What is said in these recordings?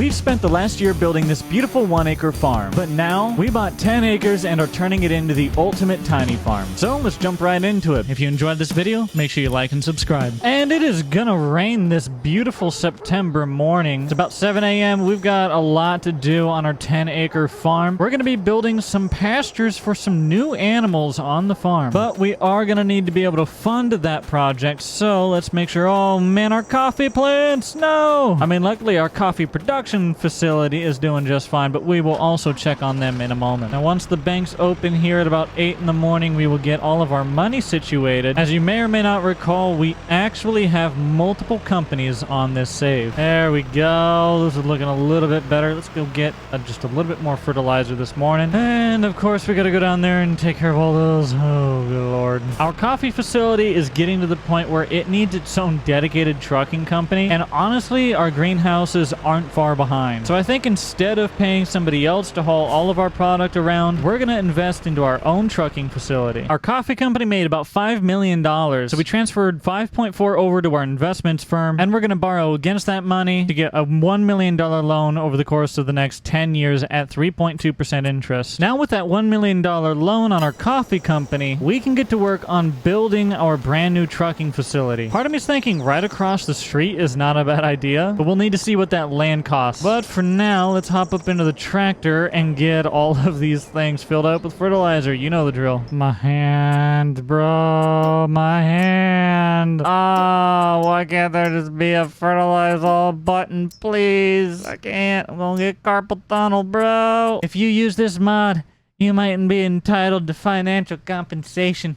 We've spent the last year building this beautiful 1-acre farm, but now we bought 10 acres and are turning it into the ultimate tiny farm. So let's jump right into it. If you enjoyed this video, make sure you like and subscribe. And it is gonna rain this beautiful September morning. It's about 7 a.m. We've got a lot to do on our 10-acre farm. We're gonna be building some pastures for some new animals on the farm, but we are gonna need to be able to fund that project. So let's make sure. Oh man, our coffee plants, no! I mean, luckily our coffee production facility is doing just fine, but we will also check on them in a moment. Now, once the banks open here at about 8 in the morning, we will get all of our money situated. As you may or may not recall, we actually have multiple companies on this save. There we go. This is looking a little bit better. Let's go get just a little bit more fertilizer this morning. And of course, we got to go down there and take care of all those. Oh, good Lord. Our coffee facility is getting to the point where it needs its own dedicated trucking company. And honestly, our greenhouses aren't far behind. So I think instead of paying somebody else to haul all of our product around, we're going to invest into our own trucking facility. Our coffee company made about $5 million. So we transferred 5.4 over to our investments firm, and we're going to borrow against that money to get a $1 million loan over the course of the next 10 years at 3.2% interest. Now with that $1 million loan on our coffee company, we can get to work on building our brand new trucking facility. Part of me is thinking right across the street is not a bad idea, but we'll need to see what that land costs. But for now, let's hop up into the tractor and get all of these things filled up with fertilizer. You know the drill. My hand, bro. My hand. Oh, why can't there just be a fertilize all button, please? I can't. I'm gonna get carpal tunnel, bro. If you use this mod, you might be entitled to financial compensation.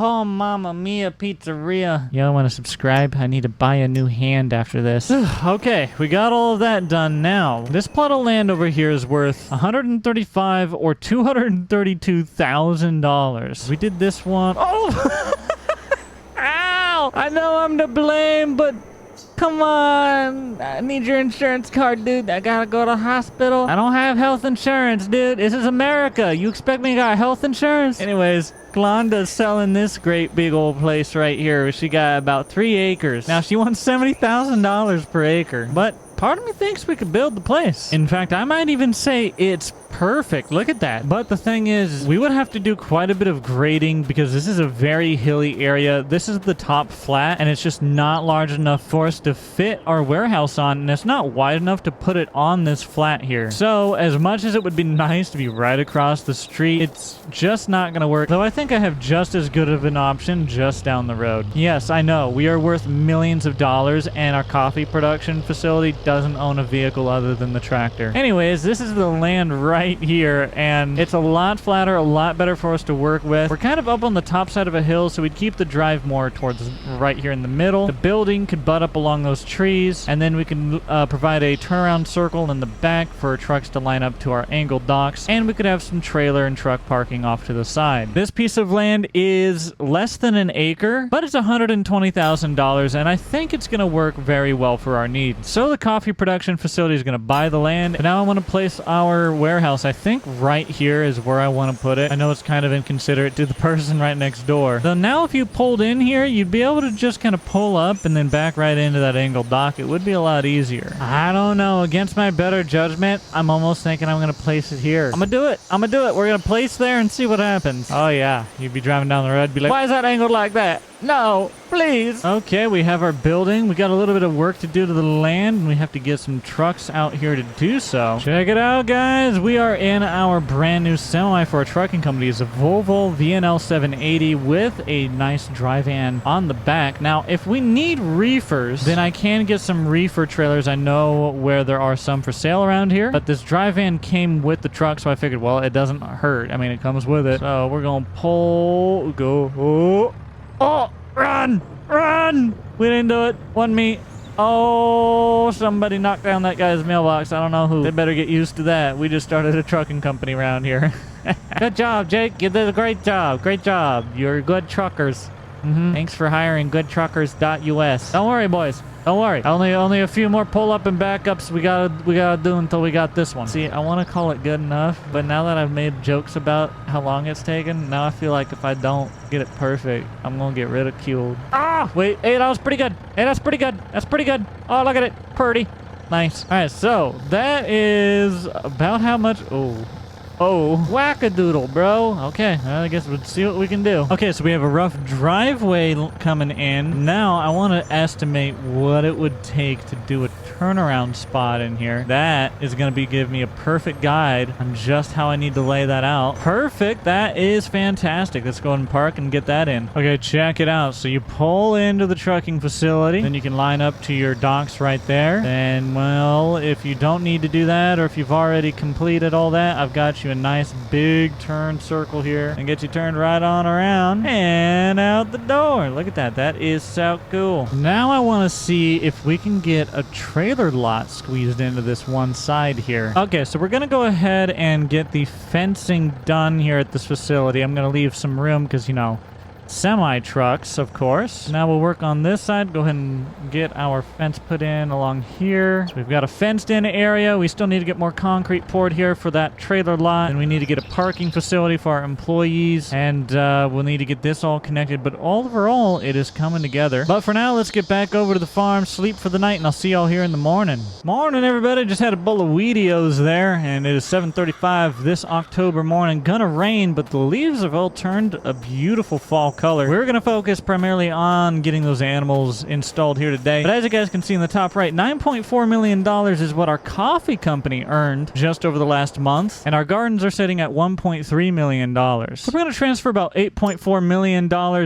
Oh, Mamma Mia Pizzeria. Y'all want to subscribe? I need to buy a new hand after this. Okay, we got all of that done now. This plot of land over here is worth $135,000 or $232,000. We did this one. Oh! Ow! I know I'm to blame, but come on. I need your insurance card, dude. I gotta go to the hospital. I don't have health insurance, dude. This is America. You expect me to got health insurance? Anyways, Glonda's selling this great big old place right here. She got about 3 acres. Now, she wants $70,000 per acre. But part of me thinks we could build the place. In fact, I might even say it's perfect. Look at that. But the thing is, we would have to do quite a bit of grading because this is a very hilly area. This is the top flat, and it's just not large enough for us to fit our warehouse on, and it's not wide enough to put it on this flat here. So, as much as it would be nice to be right across the street, it's just not going to work. Though I think I have just as good of an option just down the road. Yes, I know. We are worth millions of dollars, and our coffee production facility doesn't own a vehicle other than the tractor. Anyways, this is the land right here, and it's a lot flatter, a lot better for us to work with. We're kind of up on the top side of a hill, so we'd keep the drive more towards right here in the middle. The building could butt up along those trees, and then we can provide a turnaround circle in the back for trucks to line up to our angled docks, and we could have some trailer and truck parking off to the side. This piece of land is less than an acre, but it's $120,000, and I think it's going to work very well for our needs. So the coffee production facility is going to buy the land, but now I want to place our warehouse. I think right here is where I want to put it. I know it's kind of inconsiderate to the person right next door. Though now if you pulled in here, you'd be able to just kind of pull up and then back right into that angled dock. It would be a lot easier. I don't know. Against my better judgment, I'm almost thinking I'm going to place it here. I'm going to do it. I'm going to do it. We're going to place there and see what happens. Oh yeah. You'd be driving down the road, be like, why is that angled like that? No, please. Okay, we have our building. We got a little bit of work to do to the land, and we have to get some trucks out here to do so. Check it out, guys. We are in our brand new semi for our trucking company. It's a Volvo VNL 780 with a nice dry van on the back. Now, if we need reefers, then I can get some reefer trailers. I know where there are some for sale around here, but this dry van came with the truck, so I figured, well, it doesn't hurt. I mean, it comes with it. So we're going to pull, go, oh, run, run. We didn't do it. Wasn't me. Oh, somebody knocked down that guy's mailbox. I don't know who. They better get used to that. We just started a trucking company around here. Good job, Jake. You did a great job. Great job. You're good truckers. Thanks for hiring goodtruckers.us. Don't worry, boys. Don't worry. Only a few more pull-up and backups we gotta do until we got this one. See, I want to call it good enough, but now that I've made jokes about how long it's taken, now I feel like if I don't get it perfect, I'm gonna get ridiculed. Ah! Wait, hey, that was pretty good. Hey, that's pretty good. That's pretty good. Oh, look at it. Pretty. Nice. All right, so that is about how much... Oh, wackadoodle, bro. Okay, well, I guess we'll see what we can do. Okay, so we have a rough driveway coming in. Now, I want to estimate what it would take to do a turnaround spot in here. That is going to give me a perfect guide on just how I need to lay that out. Perfect. That is fantastic. Let's go ahead and park and get that in. Okay, check it out. So you pull into the trucking facility, then you can line up to your docks right there. And, well, if you don't need to do that, or if you've already completed all that, I've got you a nice big turn circle here and get you turned right on around and out the door. Look at that. That is so cool. Now I want to see if we can get a trailer lot squeezed into this one side here. Okay, so we're going to go ahead and get the fencing done here at this facility. I'm going to leave some room because, you know, semi-trucks, of course. Now we'll work on this side. Go ahead and get our fence put in along here. So we've got a fenced-in area. We still need to get more concrete poured here for that trailer lot. And we need to get a parking facility for our employees. And we'll need to get this all connected. But overall, it is coming together. But for now, let's get back over to the farm, sleep for the night, and I'll see y'all here in the morning. Morning, everybody. Just had a bowl of Wheatios there, and it is 7:35 this October morning. Gonna rain, but the leaves have all turned a beautiful fall color. We're going to focus primarily on getting those animals installed here today. But as you guys can see in the top right, $9.4 million is what our coffee company earned just over the last month. And our gardens are sitting at $1.3 million. So we're going to transfer about $8.4 million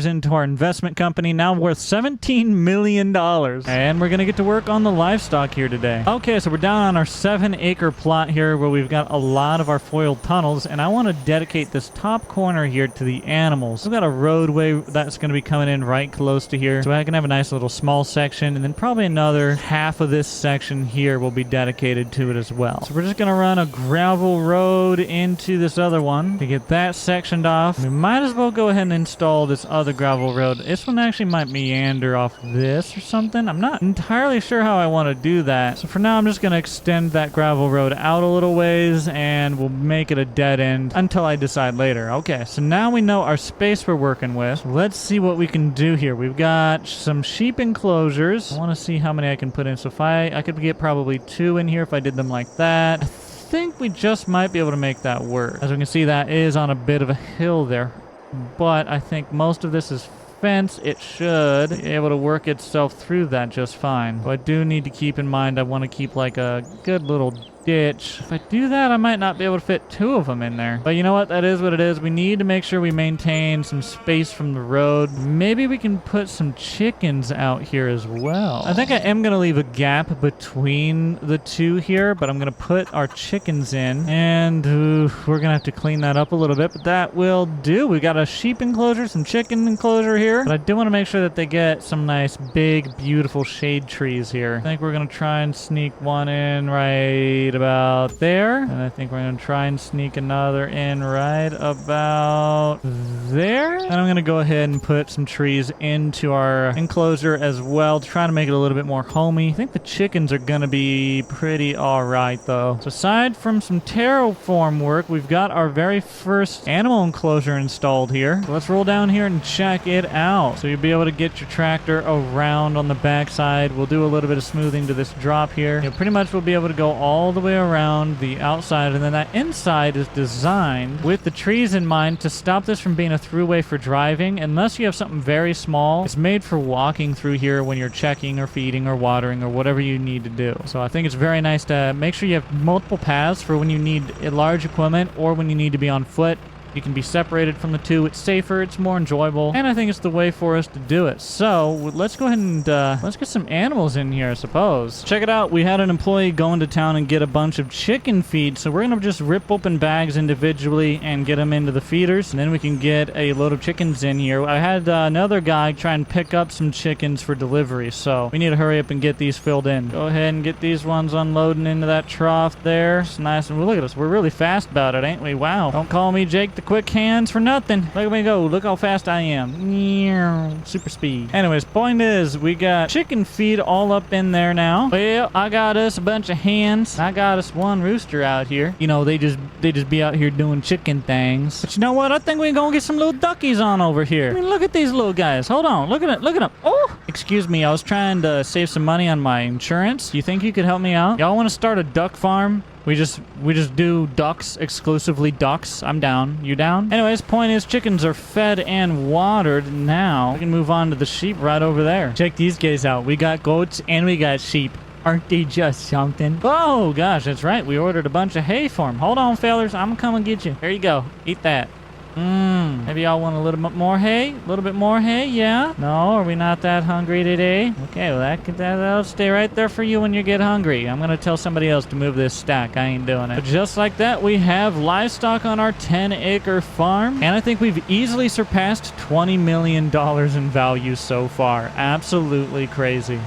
into our investment company, now worth $17 million. And we're going to get to work on the livestock here today. Okay, so we're down on our 7-acre plot here where we've got a lot of our foiled tunnels. And I want to dedicate this top corner here to the animals. We've got a roadway that's going to be coming in right close to here, so I can have a nice little small section, and then probably another half of this section here will be dedicated to it as well. So we're just going to run a gravel road into this other one to get that sectioned off. We might as well go ahead and install this other gravel road. This one actually might meander off this or something. I'm not entirely sure how I want to do that. So for now, I'm just going to extend that gravel road out a little ways, and we'll make it a dead end until I decide later. Okay, so now we know our space we're working with. Let's see what we can do here. We've got some sheep enclosures. I want to see how many I can put in. So if I could get probably 2 in here if I did them like that. I think we just might be able to make that work. As we can see, that is on a bit of a hill there. But I think most of this is fence. It should be able to work itself through that just fine. But I do need to keep in mind I want to keep like a good little ditch. If I do that, I might not be able to fit 2 of them in there. But you know what? That is what it is. We need to make sure we maintain some space from the road. Maybe we can put some chickens out here as well. I think I am going to leave a gap between the 2 here, but I'm going to put our chickens in, and we're going to have to clean that up a little bit, but that will do. We got a sheep enclosure, some chicken enclosure here, but I do want to make sure that they get some nice, big, beautiful shade trees here. I think we're going to try and sneak one in right about there, and I think we're going to try and sneak another in right about there, and I'm going to go ahead and put some trees into our enclosure as well to try to make it a little bit more homey. I think the chickens are going to be pretty alright though. So aside from some terraform work, we've got our very first animal enclosure installed here. So let's roll down here and check it out. So you'll be able to get your tractor around on the backside. We'll do a little bit of smoothing to this drop here. You know, pretty much we'll be able to go all the way around the outside, and then that inside is designed with the trees in mind to stop this from being a throughway for driving. Unless you have something very small, it's made for walking through here when you're checking or feeding or watering or whatever you need to do. So I think it's very nice to make sure you have multiple paths for when you need large equipment or when you need to be on foot. You can be separated from the 2. It's safer, it's more enjoyable, and I think it's the way for us to do it. So let's go ahead and let's get some animals in here, I suppose. Check it out. We had an employee go into town and get a bunch of chicken feed, so we're going to just rip open bags individually and get them into the feeders, and then we can get a load of chickens in here. I had another guy try and pick up some chickens for delivery, so we need to hurry up and get these filled in. Go ahead and get these ones unloading into that trough there. It's nice, and look at us. We're really fast about it, ain't we? Wow. Don't call me Jake the quick hands for nothing. Look at me go. Look how fast I am. Super speed. Anyways, point is, we got chicken feed all up in there now. Well, I got us a bunch of hens. I got us one rooster out here. You know, they just be out here doing chicken things. But you know what? I think we're gonna get some little duckies on over here. I mean, look at these little guys. Hold on. Look at it. Look at them. Oh! Excuse me. I was trying to save some money on my insurance. You think you could help me out? Y'all want to start a duck farm? We just do ducks, exclusively ducks. I'm down. You down? Anyways, point is, chickens are fed and watered. Now we can move on to the sheep right over there. Check these guys out. We got goats and we got sheep. Aren't they just something? Oh gosh, that's right. We ordered a bunch of hay for them. Hold on, fellas. I'm gonna come and get you. Here you go. Eat that. Maybe y'all want a little bit more hay? A little bit more hay? Yeah? No? Are we not that hungry today? Okay, well, that'll stay right there for you when you get hungry. I'm gonna tell somebody else to move this stack. I ain't doing it. But just like that, we have livestock on our 10-acre farm. And I think we've easily surpassed $20 million in value so far. Absolutely crazy.